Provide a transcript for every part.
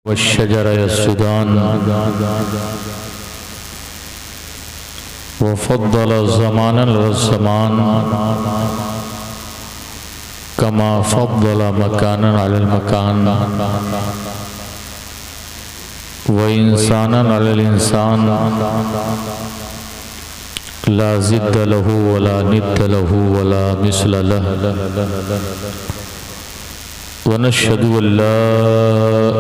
والشجر يسجدان وفضل الزمان على الزمان كما فضل مكانا على المكان وإنسانا على الإنسان لا ضد له ولا ند له ولا مثل له ونشهد أن لا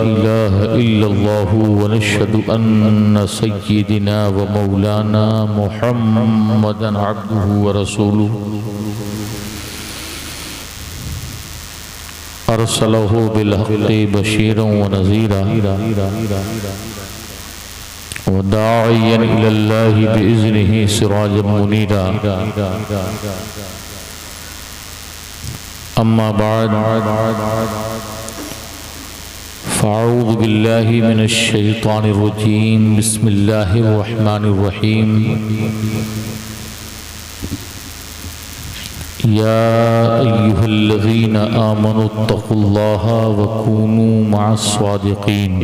إله إلا الله ونشهد أن سيدنا ومولانا محمدا عبده ورسوله أرسله بالحق بشيرا ونذيرا وداعيا إلى الله بإذنه سراجا منيرا أما بعد فأعوذ بالله من الشيطان الرجيم بسم الله الرحمن الرحيم يا أيها الذين آمنوا اتقوا الله وكونوا مع الصادقين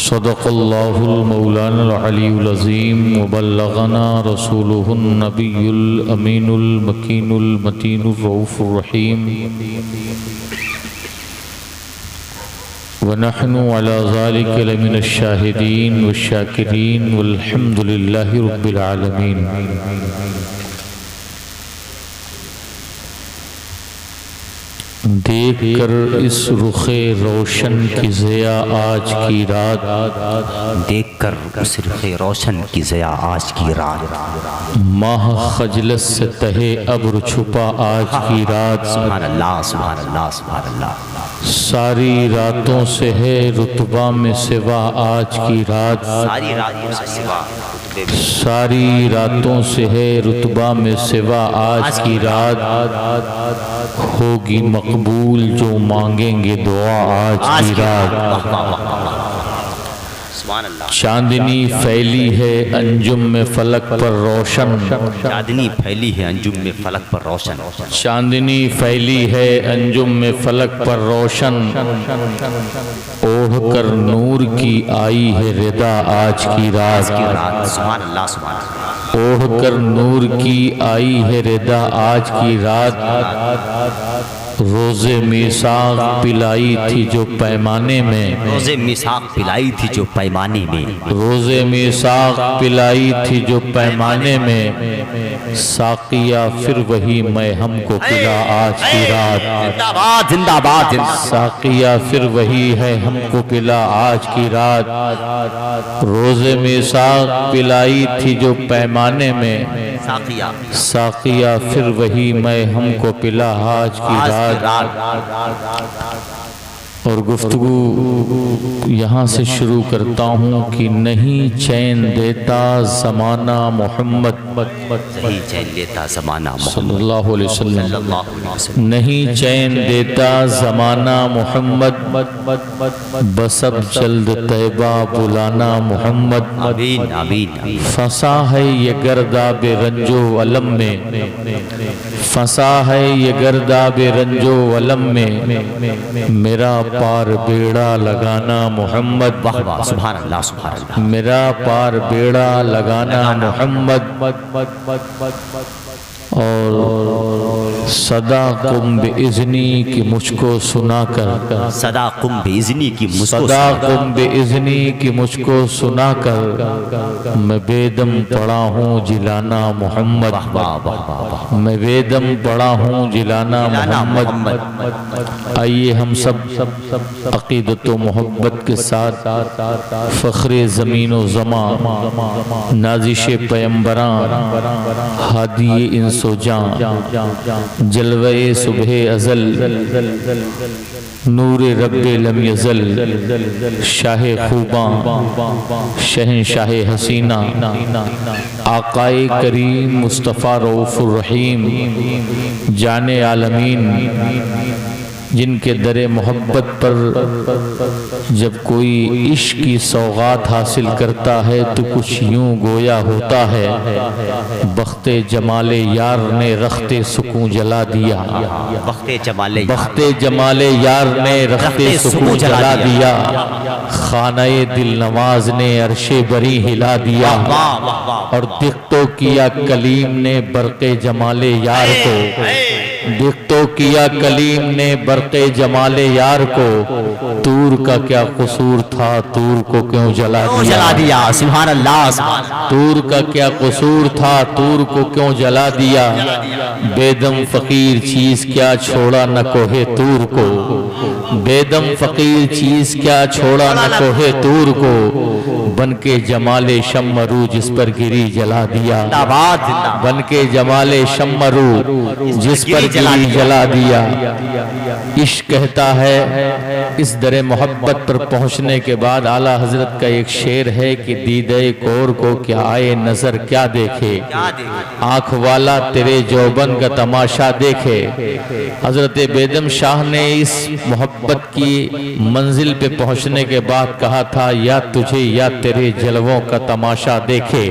صدق الله المولانا العلي العظيم وبلغنا رسوله النبي الأمين المكين المتين الرؤوف الرحيم ونحن على ذلك لمن الشاهدين والشاكرين والحمد لله رب العالمين دیکھ کر اس رخ روشن کی ضیاء آج کی رات دیکھ کر اس رخ روشن کی ضیاء آج کی رات ماہ خجلت سے تہے ابر چھپا آج کی رات سبحان اللہ سبحان اللہ سبحان اللہ ساری راتوں سے ہے رتبہ میں سوا آج کی رات ساری راتوں سے ہے رتبہ میں سوا آج کی رات ہوگی مقبول جو مانگیں گے دعا آج کی رات چاندنی پھیلی ہے انجم میں فلک پر روشن چاندنی پھیلی ہے انجم میں فلک پر روشن چاندنی پھیلی ہے انجم میں فلک پر روشن اوڑھ کر نور کی آئی ہے ردا آج کی رات سبحان اللہ سبحان اللہ اوڑھ کر نور کی آئی ہے ردا آج کی رات روز میثاق پلائی تھی جو پیمانے میں روز میثاق پلائی تھی جو پیمانے میں روز میثاق پلائی تھی جو پیمانے میں ساقیہ پھر وہی میں ہم کو پلا آج کی رات زندہ باد ساقیہ پھر وہی ہے ہم کو پلا آج کی رات روز میثاق پلائی تھی جو پیمانے میں ساقیہ پھر وہی میں ہم کو پلا آج کی رات اور گفتگو یہاں سے شروع کرتا ہوں کہ نہیں چین دیتا زمانہ محمد نہیں چین دیتا زمانہ صلی اللہ علیہ وسلم نہیں چین دیتا زمانہ محمد بس اب جلد طیبہ بلانا محمد آمین آمین فسا ہے یہ گرداب رنج و علم میں فسا ہے یہ گرداب رنج و علم میں میرا پار بیڑا لگانا محمد سبحان اللہ سبحان اللہ میرا پار بیڑا لگانا محمد اور صدا قم بإذنی کی مجھ کو سنا کر صدا قم بإذنی کی مجھ کو صدا قم بإذنی کی مجھ کو سنا کر میں بیدم پڑا ہوں جلانا محمد میں بیدم پڑا ہوں جلانا محمد آئیے ہم سب عقیدت و محبت کے ساتھ فخر زمین و زمان نازش پیمبران ہادی انس و جان جلوہ صبح ازل نور رب لم یزل شاہ خوباں شہنشاہ حسینہ آقائے کریم مصطفیٰ رؤوف الرحیم جان عالمین جن کے در محبت پر جب کوئی عشق کی سوغات حاصل کرتا ہے تو کچھ یوں گویا ہوتا ہے بخت جمال یار نے رخت سکون جلا دیا، بخت جمال یار نے رخت سکون جلا دیا، خانہ دل نواز نے عرش بری ہلا دیا، اور دکتو کیا کلیم نے برق جمال یار کو، دکتو کیا کلیم نے برق جمال یار کو، تور کا کیا قصور تھا تور کو کیوں جلا دیا، سبحان اللہ، تور کا کیا قصور تھا تور کو کیوں جلا دیا، بیدم فقیر چیز کیا چھوڑا نہ کوہ تور کو، بیدم فقیر چیز کیا چھوڑا نہ کوہ تور کو، بن کے جمال شمرو جس پر گری جلا دیا، بن کے جمال شمرو جس پر گری جلا دیا۔ عشق کہتا ہے اس در محبت پر پہنچنے کے بعد اعلیٰ حضرت کا ایک شعر ہے کہ دیدہ کور کو کیا آئے نظر کیا دیکھے، آنکھ والا تیرے جوبن کا تماشا دیکھے۔ حضرت بیدم شاہ نے اس محبت کی منزل پہ پہنچنے کے بعد کہا تھا یا تجھے یا تیرے جلووں کا تماشا دیکھے،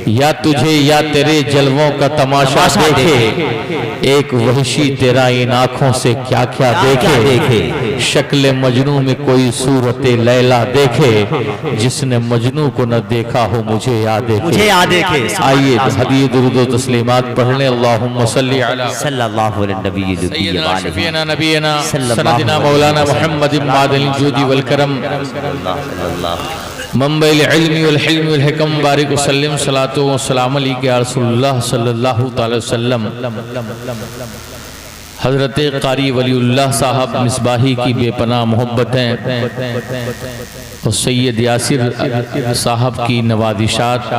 یا تجھے یا تیرے جلووں کا تماشا دیکھے، ایک وحشی تیرا ان آنکھوں سے کیا کیا دیکھے، شکل مجنوں میں کوئی صورت لیلا دیکھے، جس نے مجنوں کو نہ دیکھا ہو مجھے یاد دیکھے۔ آئیے حدیث درود و تسلیمات پڑھ لیں۔ اللہم صلی علی صلی اللہ علیہ نبی سیدنا شفیعنا نبینا سندنا مولانا محمد معدن الجود والکرم منبع العلم والحلم والحکم بارک وسلم صلاۃ و سلام علیک یا رسول اللہ صلی اللہ تعالی وسلم۔ حضرت قاری ولی اللہ صاحب مصباحی کی بے پناہ محبتیں اور سید یاسر صاحب کی نوازشات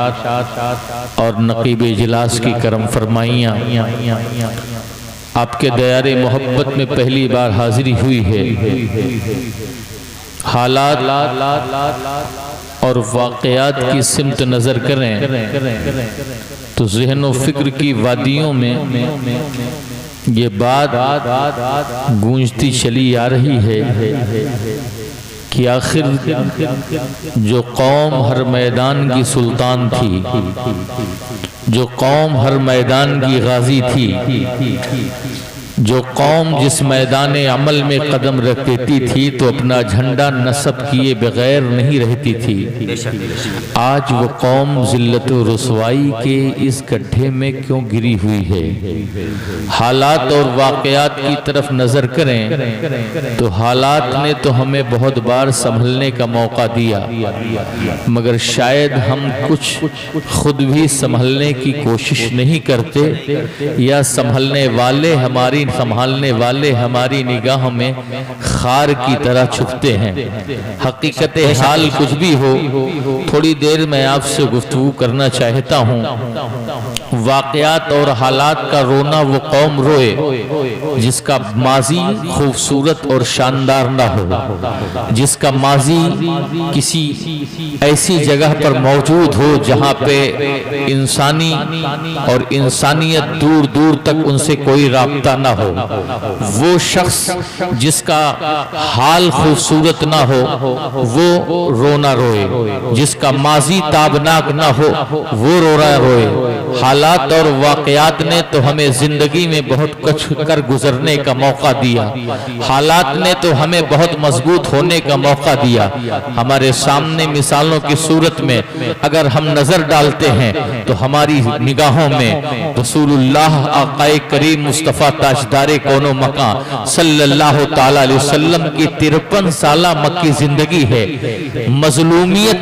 اور نقیب اجلاس کی کرم فرمائیاں آپ کے دیار محبت میں پہلی بار حاضری ہوئی ہے۔ حالات اور واقعات کی سمت نظر کریں تو ذہن و فکر کی وادیوں میں یہ بات گونجتی چلی آ رہی ہے کہ آخر جو قوم ہر میدان کی سلطان تھی، جو قوم ہر میدان کی غازی تھی، جو قوم جس میدان عمل میں قدم رکھ دیتی تھی تو اپنا جھنڈا نصب کیے بغیر نہیں رہتی تھی، آج وہ قوم ذلت و رسوائی کے اس گڈھے میں کیوں گری ہوئی ہے؟ حالات اور واقعات کی طرف نظر کریں تو حالات نے تو ہمیں بہت بار سنبھلنے کا موقع دیا، مگر شاید ہم کچھ خود بھی سنبھلنے کی کوشش نہیں کرتے، یا سنبھلنے والے ہماری نگاہوں میں خار کی طرح چھپتے ہیں۔ حقیقت حال کچھ بھی ہو، تھوڑی دیر میں آپ سے گفتگو کرنا چاہتا ہوں۔ واقعات اور حالات کا رونا وہ قوم روئے جس کا ماضی خوبصورت اور شاندار نہ ہو، جس کا ماضی کسی ایسی جگہ پر موجود ہو جہاں پہ انسانی اور انسانیت دور دور تک ان سے کوئی رابطہ نہ ہو۔ وہ شخص جس کا حال خوبصورت نہ ہو وہ رونا روئے، جس کا ماضی تابناک نہ ہو وہ رونا روئے۔ حالات اور واقعات نے تو ہمیں زندگی میں بہت کچھ کر گزرنے کا موقع دیا، حالات نے تو ہمیں بہت مضبوط ہونے کا موقع دیا۔ ہمارے سامنے مثالوں کی صورت میں اگر ہم نظر ڈالتے ہیں تو ہماری نگاہوں میں رسول اللہ آقا کریم مصطفیٰ تاجدار کون و مکان صلی اللہ تعالی علیہ وسلم کی 53 سالہ مکی زندگی ہے۔ مظلومیت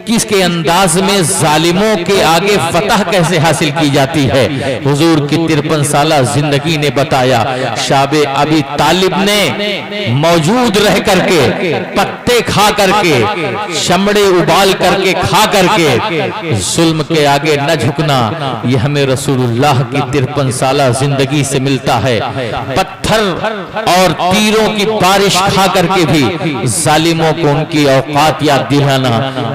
کس کے انداز میں ظالموں کے آگے فتح کیسے حاصل کی جاتی ہے، حضور کی 53 سالہ زندگی نے بتایا۔ شاب ابی طالب نے موجود رہ کر کے پتے پتے کھا کر کے، چمڑے ابال کر کے کھا کر کے ظلم کے آگے نہ جھکنا، یہ ہمیں رسول اللہ کی 53 سالہ زندگی سے ملتا ہے۔ پتھر اور تیروں کی بارش کھا کر کے بھی ظالموں کو ان کی اوقات یاد دلانا،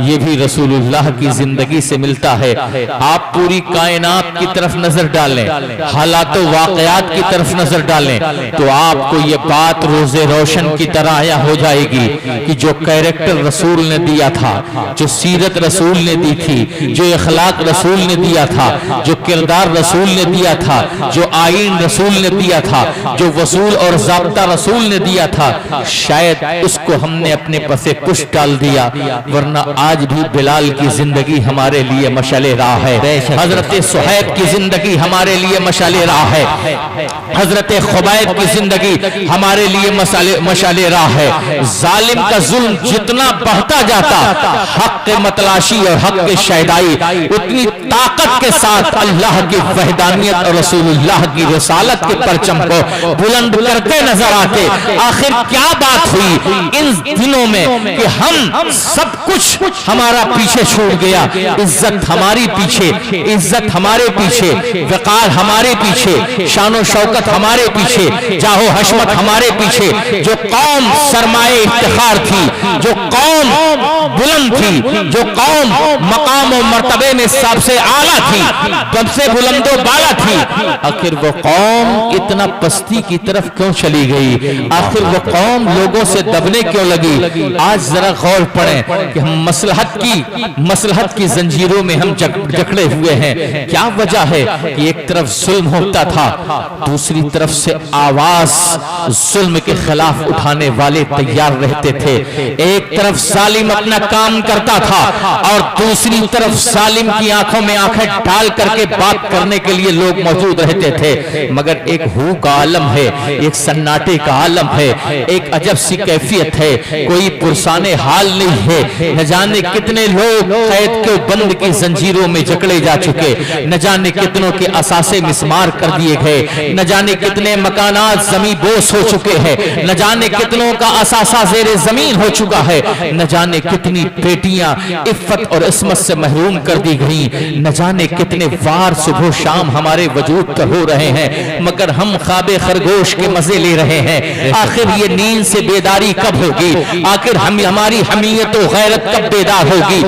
یہ بھی رسول اللہ کی زندگی سے ملتا ہے۔ آپ پوری کائنات کی طرف نظر ڈالیں، حالات و واقعات کی طرف نظر ڈالیں تو آپ کو یہ بات روز روشن کی طرح عیاں ہو جائے گی کہ جو کیریکٹر رسول نے دیا تھا، جو سیرت رسول نے دی تھی، جو اخلاق رسول نے دیا تھا، جو کردار رسول نے دیا تھا، جو آئین رسول نے دیا تھا، جو وصول اور ضابطہ رسول نے دیا تھا، شاید اس کو ہم نے اپنے پسے پشت ڈال دیا، ورنہ آج بھی بلال کی زندگی ہمارے لیے مشعل راہ ہے، حضرت صہیب کی زندگی ہمارے لیے مشعل راہ ہے، حضرت خبیب کی زندگی ہمارے لیے مشعل راہ ہے۔ ظالم کا ظلم جتنا بڑھتا جاتا، حق متلاشی اور حق شہدائی اتنی طاقت کے ساتھ اللہ کی وحدانیت اور رسول اللہ کی رسالت کے پرچم کو بلند کرتے نظر آتے۔ آخر کیا بات ہوئی ان دنوں میں کہ ہم سب کچھ ہمارا پیچھے چھوڑ گیا، عزت ہماری پیچھے، عزت ہمارے پیچھے، وقار ہمارے پیچھے، شان و شوکت ہمارے پیچھے، جاہ و حشمت ہمارے پیچھے۔ جو قوم سرمایہ افتخار تھی، جو قوم بلند تھی، جو قوم مقام و مرتبے میں سب سے اعلیٰ تھی، سب سے بلند و بالا تھی، آخر وہ قوم اتنا پستی کی طرف کیوں چلی گئی؟ آخر وہ قوم لوگوں سے دبنے کیوں لگی؟ آج ذرا غور پڑیں کہ ہم مصلحت کی زنجیروں میں ہم جکڑے ہوئے ہیں۔ کیا وجہ ہے کہ ایک طرف ظلم ہوتا تھا، دوسری طرف سے آواز ظلم کے خلاف اٹھانے والے تیار رہتے تھے۔ ایک طرف ظالم اپنا کام کرتا تھا اور دوسری طرف ظالم کی آنکھوں میں آنکھیں ڈال کر کے بات کرنے کے لیے لوگ موجود رہتے تھے، مگر ایک ہو کا عالم ہے، ایک سناٹے کا عالم ہے، ایک عجب سی کیفیت ہے، کوئی پرسان حال نہیں ہے۔ نہ جانے کتنے لوگ قید کے بند کی زنجیروں میں جکڑے جا چکے، نہ جانے کتنوں کے اساسے مسمار کر دیے گئے، نہ جانے کتنے مکانات زمین بوس ہو چکے ہیں، نہ جانے کتنوں کا اساسہ زیر زمین ہو چکا ہے، نہ جانے کتنی بیٹیاں عفت اور عصمت سے محروم کر دی گئیں، نہ جانے کتنے وار صبح و شام ہمارے وجود پر ہو رہے ہیں، مگر ہم خواب خرگوش کے مزے لے رہے ہیں۔ آخر یہ نیند سے بیداری کب ہوگی؟ آخر ہماری حمیت و غیرت کب بیدار ہوگی؟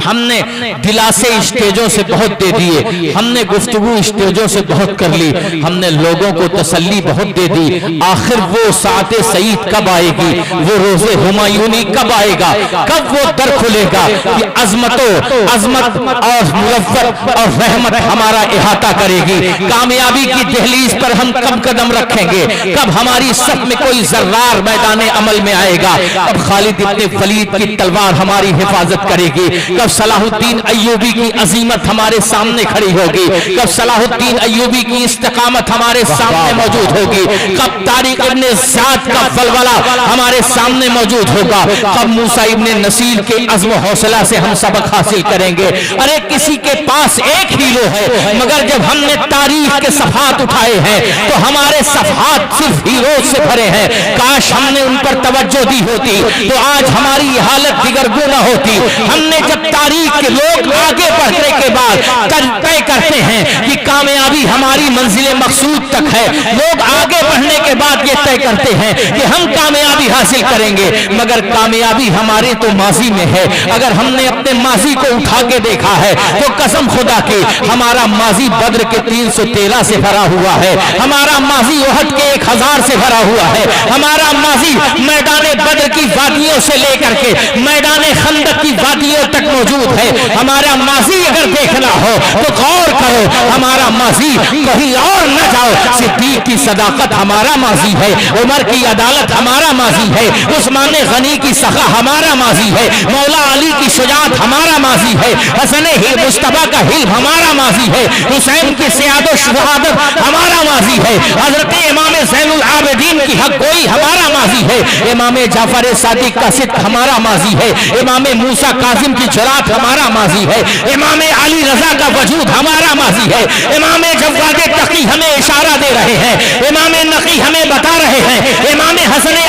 ہم نے دلاسے اسٹیجوں سے بہت دے دیے، ہم نے گفتگو اسٹیجوں سے بہت کر لی، ہم نے لوگوں کو تسلی بہت دے دی، آخر وہ ساعت سعید کب آئے گی؟ وہ روز ہمایونی کب آئے گا؟ کب وہ در کھلے گا کہ عظمت اور مروت اور رحمت ہمارا احاطہ کرے گی؟ کامیابی کی دہلیز پر ہم کب قدم رکھیں گے؟ کب ہماری صف میں کوئی ذرار میدان عمل میں آئے گا؟ کب خالد ابن ولید کی تلوار ہماری حفاظت کرے گی؟ کب صلاح الدین ایوبی کی عظیمت ہمارے سامنے کھڑی ہوگی؟ کب صلاح الدین ایوبی کی استقامت ہمارے سامنے موجود ہوگی؟ کب طارق ابن زیاد کا ولولہ ہمارے سامنے موجود ہوگا؟ کب موسیٰ ابن نصیر کے عزم و حوصلہ سے ہم سبق حاصل کریں گے؟ ارے کسی کے پاس ایک ہیرو ہے، مگر جب ہم نے تاریخ کے صفحات اٹھائے ہیں تو ہمارے صفحات صرف ہیرو سے بھرے ہیں۔ کاش ہم نے ان پر توجہ دی ہوتی تو آج ہماری یہ حالت دیگر گنا ہوتی۔ ہم نے جب تاریخ کے لوگ آگے بڑھنے کے بعد طے کرتے ہیں کہ کامیابی ہماری منزل مقصود تک ہے، لوگ آگے بڑھنے کے بعد یہ طے کرتے ہیں کہ ہم کامیابی حاصل کریں گے، مگر کامیابی ہمارے تو ماضی میں ہے۔ اگر ہم نے اپنے ماضی کو اٹھا کے دیکھا ہے تو قسم خدا کی ہمارا ماضی بدر کے 313 سے بھرا ہوا ہے، ہمارا ماضی احد کے 1000 سے بھرا ہوا ہے، ہمارا ماضی میدان بدر کی وادیوں سے لے کر کے میدان خندق کی وادیوں تک موجود ہے۔ ہمارا ماضی اگر دیکھنا ہو تو غور کرو، ہمارا ماضی کہیں اور نہ جاؤ۔ صدیق کی صداقت ہمارا ماضی ہے، عمر کی عدالت ہمارا ماضی ہے، عثمان غنی کی سخا ہمارا ماضی ہے، مولا علی کی شجاعت ہمارا ماضی ہے، حسن مصطفیٰ کا حلم ہمارا ماضی ہے، حسین کی سیاد و شہادت ہمارا ماضی ہے، حضرت امام زین العابدین کی حق گوئی ہمارا ماضی ہے، امام جعفر صادق کا صدق ہمارا ماضی ہے، امام موسیٰ کاظم کی جرات ہمارا ماضی ہے، امام علی رضا کا وجود ہمارا ماضی ہے، امام جواد تقی ہمیں اشارہ دے رہے ہیں، امام نقی ہمیں بتا رہے ہیں، امام حسن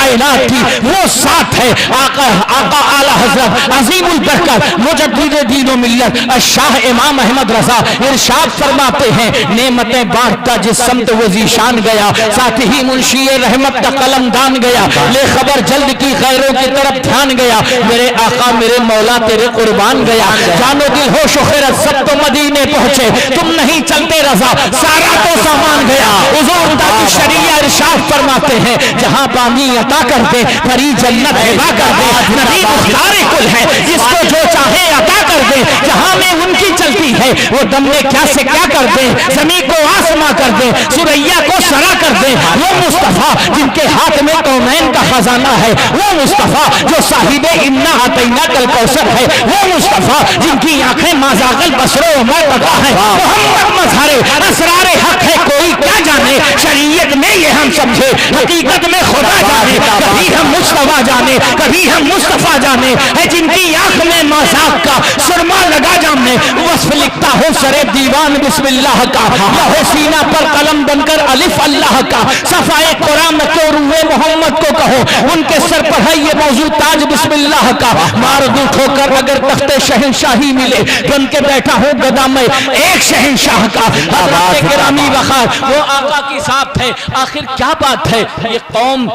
کائنات کی وہ ذات ہے آقا اعلی حضرت عظیم البرکت مجدد دین و ملت شاہ امام احمد رضا ارشاد فرماتے ہیں نعمتیں بانٹتا جس سمت وہ ذیشان گیا ساتھ ہی منشی رحمت کا قلم دان گیا لے خبر جلد کی غیروں کی طرف دھیان گیا میرے آقا میرے مولا تیرے قربان گیا جانو دل ہوش و خیرت سب تو مدینے پہنچے تم نہیں چلتے رضا سارا تو سامان گیا حضور کی شریعہ ارشاد فرماتے ہیں جہاں پانی عطا کر دے پری جنت ہبا کر دے نبی مختار کل ہے جس کو جو چاہے عطا کر دے جہاں میں ان کی چلتی ہے وہ دم میں کیا سے کیا کر دے زمین کو آسماں کر دے سریا کو سرا کر دے وہ مصطفیٰ جن کے ہاتھ میں کونین کا خزانہ ہے وہ مصطفیٰ جو صاحب انا اعطینا کل کوثر ہے وہ مصطفیٰ جن کی آنکھیں ما زاغ البصر وما طغیٰ ہے محمد مظہر اسرار حق ہے کوئی کیا جانے شریعت میں یہ ہم سمجھے حقیقت میں خدا جانے کبھی ہم مصطفیٰ جانے کبھی ہم مصطفیٰ جانے ہے جن کی آنکھ میں ما زاغ کا سرما لگا جامنے وصف لکھتا ہو سر دیوان بسم اللہ کا لوح سینہ پر قلم بن کر الف اللہ کا صفائے قرآن میں تو روح محمد کو کہو ان کے سر پر ہے یہ موضوع تاج بسم اللہ کا مار دو ٹھوکر اگر تخت شہنشاہی ملے بن کے بیٹھا ہوں گدا میں ایک شہنشاہ کا حضرت گرامی وقار وہ آقا کی ساتھ ہے آخر کیا بات ہے یہ قوم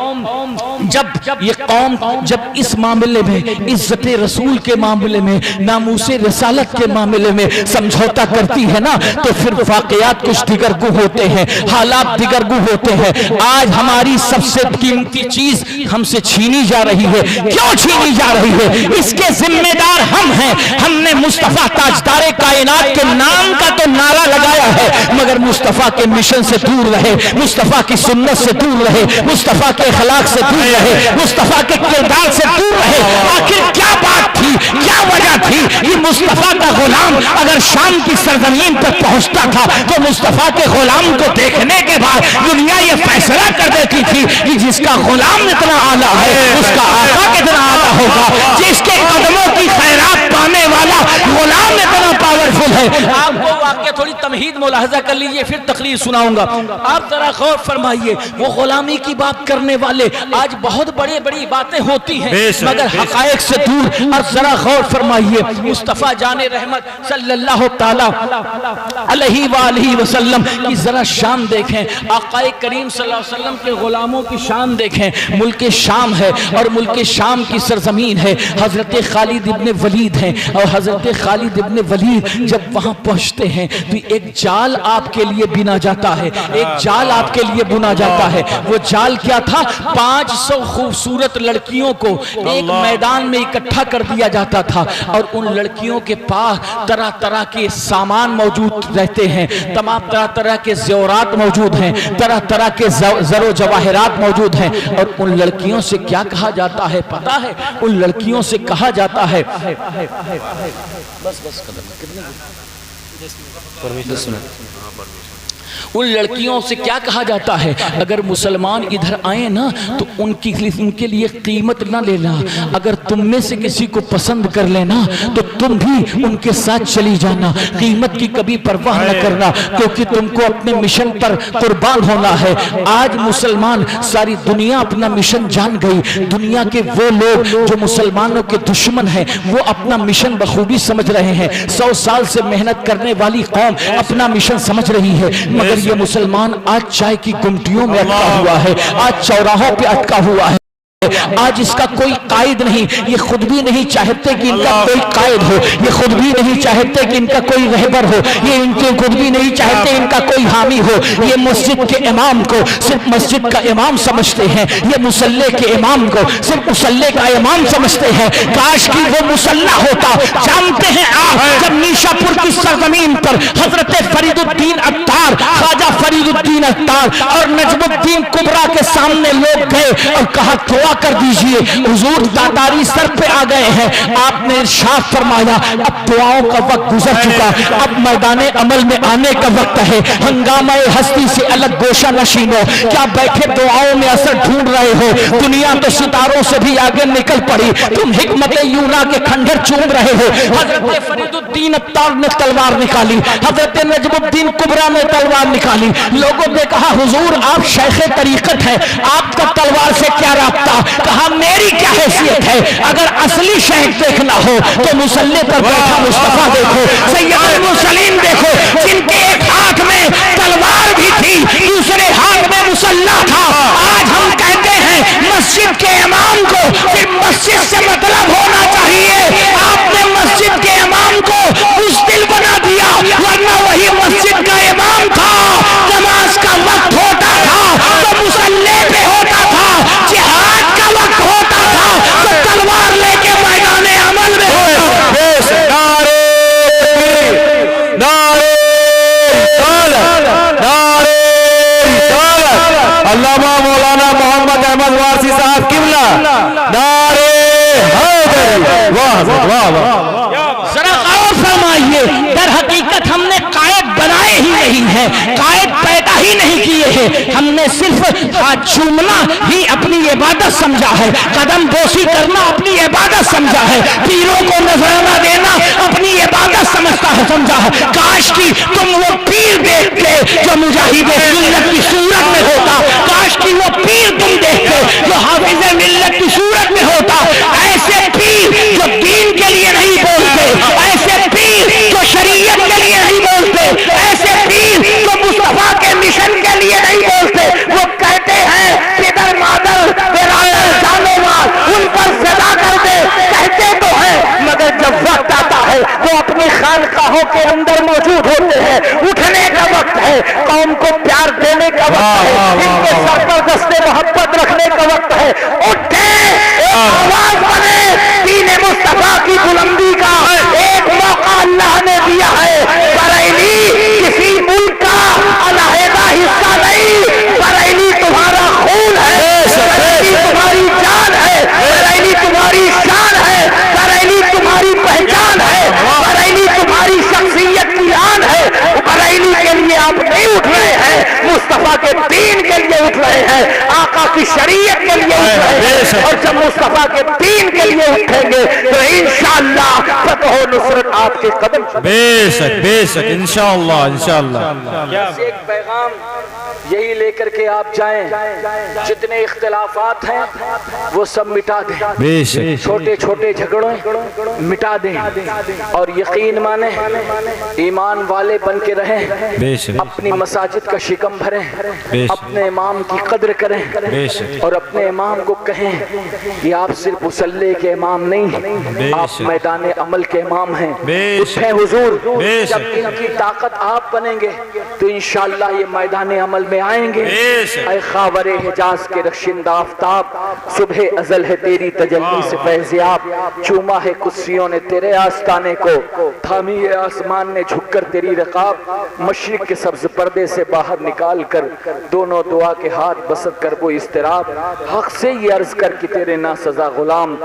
جب اس معاملے میں عزت رسول کے معاملے میں ناموس رسالت کے معاملے میں سمجھوتا کرتی ہے نا تو پھر واقعات کچھ دیگر گو ہوتے ہیں حالات دیگر گو ہوتے ہیں آج ہماری سب سے قیمتی چیز ہم سے چھینی جا رہی ہے کیوں چھینی جا رہی ہے اس کے ذمہ دار ہم ہیں ہم نے مصطفیٰ تاجدار کائنات کے نام کا تو نعرہ لگایا ہے مگر مصطفیٰ کے مشن سے دور رہے مصطفیٰ کی سنت سے دور رہے مصطفیٰ کے اخلاق سے دور رہے مصطفیٰ کے کردار سے دور رہے آخر کیا بات تھی کیا وجہ تھی یہ مصطفیٰ کا غلام اگر شام کی سرزمین پر پہنچتا تھا تو مصطفیٰ کے غلام کو دیکھنے کے بعد دنیا یہ فیصلہ کر دیتی تھی کہ جس کا غلام اتنا اعلیٰ ہے اس کا آقا کتنا اعلیٰ ہوگا جس کے قدموں کی خیرات پانے والا غلام اتنا پاورفل ہے آپ کو واقعہ تھوڑی تمہید ملاحظہ کر لیجئے پھر تقریر سناؤں گا آپ ذرا غور فرمائیے وہ غلامی کی بات کرنے والے آج بہت بڑی باتیں ہوتی ہیں مگر حقائق سے دور اور ذرا غور فرمائیے مصطفیٰ جان رحمت صلی اللہ تعالی علیہ وآلہ وسلم کی ذرا شان دیکھیں آقا کریم صلی اللہ علیہ وسلم کے غلاموں کی شان دیکھیں ملک شام ہے اور ملک شام کی سرزمین ہے حضرت خالد ابن ولید ہیں اور حضرت خالد ابن ولید جب وہاں پہنچتے ہیں تو ایک جال آپ کے لیے بنا جاتا ہے ایک جال آپ کے لیے بنا جاتا ہے وہ جال کیا تھا 500 خوبصورت لڑکیوں کو ایک میدان میں اکٹھا کر دیا جاتا تھا اور ان لڑکیوں کے پاس طرح طرح کے سامان موجود رہتے ہیں تمام طرح کے زیورات موجود ہیں طرح طرح کے زر و جواہرات موجود ہیں اور ان لڑکیوں سے کیا کہا جاتا ہے پتہ ہے ان لڑکیوں سے کہا جاتا ہے ان لڑکیوں سے کیا کہا جاتا ہے اگر مسلمان ادھر آئیں نا تو ان کے لیے قیمت نہ لینا اگر تم میں سے کسی کو پسند کر لینا تو تم بھی ان کے ساتھ چلی جانا قیمت کی کبھی پرواہ نہ کرنا کیونکہ تم کو اپنے مشن پر قربان ہونا ہے آج مسلمان ساری دنیا اپنا مشن جان گئی دنیا کے وہ لوگ جو مسلمانوں کے دشمن ہیں وہ اپنا مشن بخوبی سمجھ رہے ہیں 100 سال سے محنت کرنے والی قوم اپنا مشن سمجھ رہی ہے مگر یہ مسلمان آج چائے کی گمٹیوں میں اٹکا ہوا ہے آج چوراہوں پہ اٹکا ہوا ہے آج اس کا کوئی قائد نہیں یہ خود بھی نہیں چاہتے کہ ان کا کوئی قائد ہو یہ خود بھی نہیں چاہتے کہ ان کا کوئی رہبر ہو یہ ان کے خود بھی نہیں چاہتے ان کا کوئی حامی ہو یہ مسجد کے امام کو صرف مسجد کا امام سمجھتے ہیں یہ مسلح کے امام کو صرف مسلح کا امام سمجھتے ہیں کاش کی وہ مسلح ہوتا جانتے ہیں آپ جب نیشا پور کی سرزمین پر حضرت فرید الدین عطار خواجہ فرید الدین عطار اور نجم الدین کبریٰ کے سامنے لوگ گئے اور کہا دعا کر دیجئے حضور تاتاری سر پہ آ گئے ہیں آپ نے ارشاد فرمایا اب دعاؤں کا وقت گزر چکا اب میدان عمل میں آنے کا وقت ہے ہنگامہ ہستی سے الگ گوشہ نشینوں کیا بیٹھے دعاؤں میں اثر ڈھونڈ رہے ہو دنیا تو ستاروں سے بھی آگے نکل پڑی تم حکمت یونا کے کھنڈر چوم رہے ہو حضرت فرید الدین عطار نے تلوار نکالی حضرت نجم الدین کبریٰ نے تلوار نکالی لوگوں نے کہا حضور آپ شیخ طریقت ہیں آپ کا تلوار سے کیا رابطہ؟ کہا میری کیا حیثیت ہے؟ اگر اصلی شیخ دیکھنا ہو تو مصلی پر بیٹھا مصطفیٰ دیکھو، سید المرسلین دیکھو، جن کے ایک ہاتھ میں تلوار بھی تھی، دوسرے ہاتھ میں مصلی تھا۔ آج ہم کہتے ہیں مسجد کے امام کو پھر مسجد سے مطلب ہونا چاہیے۔ آپ نے مسجد کے امام کو بزدل بنا دیا، ورنہ وہی مسجد کا امام تھا۔ نماز کا وقت ہوتا تھا تو مصلی پہ ہوتا تھا، جہاد کا وقت ہوتا تھا تو تلوار لے کے میدان عمل میں ہوتا تھا۔ علامہ مولانا محمد احمد وارثی صاحب قبلہ نعرہ حیدر، واہ واہ واہ۔ ذرا غور فرمائیے، در حقیقت ہم نے قائد بنائے ہی نہیں ہیں، قائد پیدا ہی نہیں کیے ہیں، ہم نے صرف ہاتھ چومنا ہی اپنی عبادت سمجھا ہے، قدم بوسی کرنا اپنی عبادت سمجھا ہے، پیروں کو نذرانہ دینا اپنی عبادت سمجھا ہے۔ کاش کی تم وہ پیر دیکھتے جو مجاہد ملت کی صورت میں ہوتا، کاش کی وہ پیر تم دیکھتے جو حافظ ملت کی صورت میں ہوتا۔ ایسے پیر جو دین کے لیے نہیں بولتے، ایسے پیر جو شریعت کے لیے نہیں بولتے، ایسے پیر جو مصطفیٰ کے مشن کے لیے نہیں بولتے، وہ کہتے ہیں پدر مادر برادر جانو مال ان پر فدا کر دے، کہتے تو ہیں مگر جب وقت آتا ہے وہ اپنی خانقاہوں کے اندر موجود ہوتے ہیں۔ اٹھنے کا وقت ہے، قوم کو پیار دینے کا وقت ہے، ان کے سر پر دست محبت رکھنے کا وقت ہے۔ اٹھیں، آواز بنے، دین مصطفیٰ کی بلندی کا ایک موقع اللہ نے دیا ہے۔ بریلی کسی ملک کا علیحدہ حصہ نہیں، بریلی تمہارا خون ہے، بریلی تمہاری جان ہے، بریلی تمہاری شان ہے، بریلی تمہاری پہچان ہے، بریلی تمہاری شخصیت کی آن ہے۔ بریلی کے لیے آپ نہیں اٹھ رہے ہیں، مصطفیٰ کے دین کے لیے اٹھ رہے ہیں، آقا کی شریعت کے لیے اٹھ رہے ہیں، اور جب مصطفیٰ کے دین کے لیے اٹھیں گے تو انشاءاللہ فتح و نصرت آپ کے قدم بے شک انشاءاللہ انشاءاللہ۔ ایک پیغام یہی لے کر کے آپ جائیں، جتنے اختلافات ہیں وہ سب مٹا دیں، بے شک چھوٹے چھوٹے جھگڑوں مٹا دیں، اور یقین مانیں ایمان والے بن کے رہیں، بے شک اپنی مساجد کا شکم بھریں، بے شک اپنے امام کی قدر کریں، بے شک اور اپنے امام کو کہیں کہ آپ صرف مصلی کے امام نہیں، آپ میدان عمل کے امام ہیں۔ اٹھیں حضور، جب ان کی طاقت آپ بنیں گے تو انشاءاللہ یہ میدان عمل میں آئیں گے۔ اے خاور حجاز کے رخشندہ آفتاب، صبح ازل ہے تیری تجلی سے فیضیاب، چوما ہے قدسیوں نے تیرے آستانے کو، تھامی ہے آسمان نے جھک کر تیری رقاب، مشرق کے سبز پردے سے باہر نکال کر دونوں دعا کے ہاتھ بسط کر وہ اضطراب، حق سے یہ عرض کر کہ تیرے ناسزا غلام،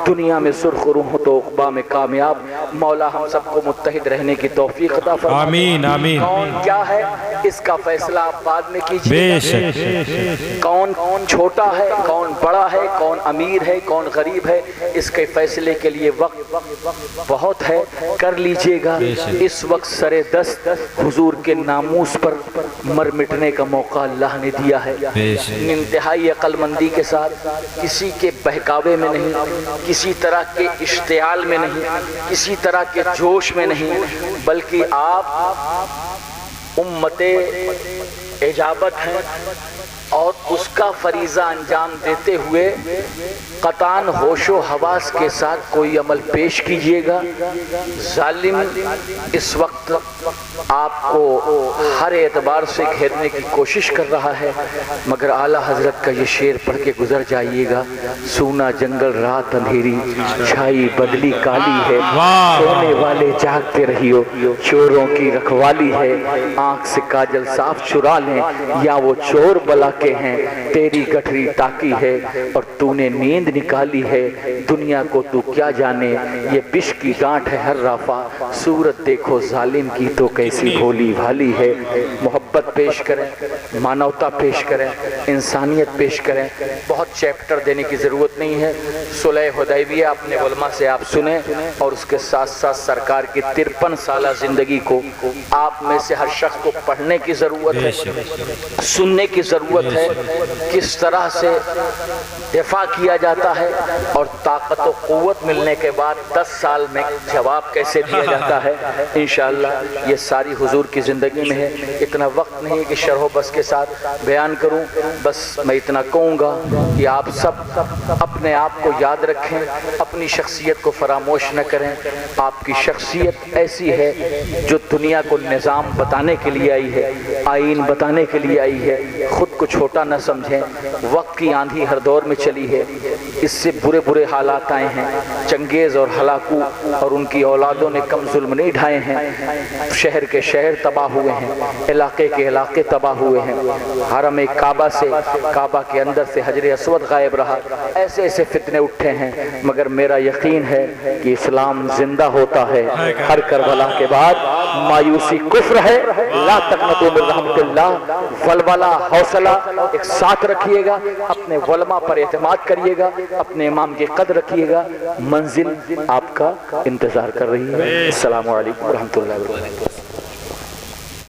دنیا میں سرخ روح ہو تو عقبہ میں کامیاب۔ مولا ہم سب کو متحد رہنے کی توفیق عطا فرما۔ آمین آمین۔ کون کیا ہے اس کا فیصلہ آپ بعد میں کیجیے، بے شک کون چھوٹا ہے، کون بڑا ہے، کون امیر ہے، کون غریب ہے، اس کے فیصلے کے لیے وقت بہت ہے، کر لیجئے گا۔ اس وقت سر دست حضور کے ناموس پر مر مٹنے کا موقع اللہ نے دیا ہے، انتہائی عقل مندی کے ساتھ، کسی کے بہکاوے میں نہیں، کسی طرح کے اشتعال میں نہیں، کسی طرح کے جوش میں نہیں، بلکہ آپ امت اجابت ہیں اور اس کا فریضہ انجام دیتے ہوئے قطعاً ہوش و حواس کے ساتھ کوئی عمل پیش کیجئے گا۔ ظالم اس وقت آپ کو ہر اعتبار سے گھیرنے کی کوشش کر رہا ہے، مگر اعلیٰ حضرت کا یہ شعر پڑھ کے گزر جائیے گا۔ سونا جنگل رات اندھیری، چھائی بدلی کالی ہے، سونے والے جاگتے رہیو، چوروں کی رکھوالی ہے، آنکھ سے کاجل صاف چرا لیں یا وہ چور بلا کے ہیں، تیری گٹھری تاکی ہے اور تو نے نیند نکالی ہے، دنیا کو تو کیا جانے، یہ بش کی گانٹھ ہے ہر رافع، صورت دیکھو ظالم کی تو کیسی بھولی بھالی ہے، محبت محبت پیش کریں، مانوتا پیش کریں، انسانیت پیش کریں۔ بہت چیپٹر دینے کی ضرورت نہیں ہے، صلح حدیبیہ اپنے علماء سے آپ سنیں، اور اس کے ساتھ ساتھ سرکار کی 53 سالہ زندگی کو آپ میں سے ہر شخص کو پڑھنے کی ضرورت ہے، سننے کی ضرورت ہے، کس طرح سے دفاع کیا جاتا ہے، اور طاقت و قوت ملنے کے بعد 10 سال میں جواب کیسے دیا جاتا ہے۔ انشاءاللہ یہ ساری حضور کی زندگی میں ہے۔ اتنا وقت نہیں کہ شرح و بس کے ساتھ بیان کروں، بس میں اتنا کہوں گا کہ آپ سب اپنے آپ کو یاد رکھیں، اپنی شخصیت کو فراموش نہ کریں۔ آپ کی شخصیت ایسی ہے جو دنیا کو نظام بتانے کے لیے آئی ہے، آئین بتانے کے لیے آئی ہے۔ خود کو چھوٹا نہ سمجھیں، وقت کی آندھی ہر دور میں چلی ہے، اس سے برے برے حالات آئے ہیں۔ چنگیز اور ہلاکو اور ان کی اولادوں نے کم ظلم نہیں ڈھائے ہیں، شہر کے شہر تباہ ہوئے ہیں، علاقے کے علاقے تباہ ہوئے ہیں، حرم کعبہ سے، کعبہ کے اندر سے حجر اسود غائب رہا، ایسے ایسے فتنے اٹھے ہیں، مگر میرا یقین ہے کہ اسلام زندہ ہوتا ہے۔ ہر کربلا کے بعد مایوسی کفر ہے، لا تقنطوا من رحمت اللہ، ولولہ حوصلہ ایک ساتھ رکھیے گا، اپنے علماء پر اعتماد کریے گا، اپنے امام کی قدر رکھیے گا، منزل آپ کا انتظار کر رہی ہے۔ السلام علیکم ورحمۃ اللہ وبرکاتہ۔